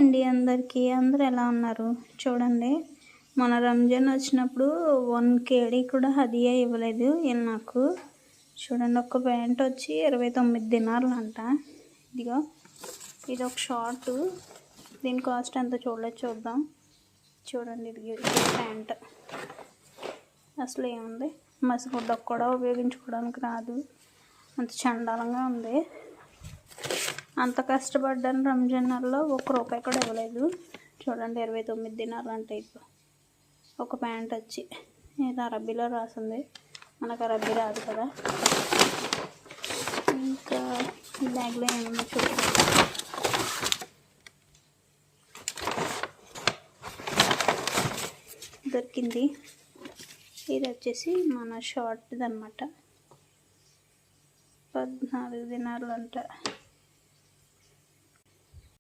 అండి అందరికీ. అందరూ ఎలా ఉన్నారు? చూడండి, మన రంజాన్ వచ్చినప్పుడు 1 కేడీ కూడా హదియా ఇవ్వలేదు వీళ్ళు నాకు. చూడండి, ఒక్క ప్యాంట్ వచ్చి 29 దినార్లు అంట. ఇదిగో ఇది ఒక షార్ట్, దీని కాస్ట్ ఎంత చూద్దాం. చూడండి, ఇది ప్యాంట్ అసలు ఏముంది, మసిగుడ్డకు కూడా ఉపయోగించుకోవడానికి రాదు, అంత చండాలంగా ఉంది. అంత కష్టపడ్డాను రంజాన్ నెలలో, ₹1 కూడా ఇవ్వలేదు. చూడండి, 29 దినార్లు అంటే ఇప్పుడు ఒక ప్యాంట్ వచ్చి ఏదో అరబ్బీలో రాసింది, మనకు అరబ్బీ రాదు కదా. ఇంకా ఈ బ్యాగ్లో ఏమన్నా చూడండి, దొరికింది. ఇది వచ్చేసి మన షార్ట్ది అనమాట, 14 దినార్లు అంట.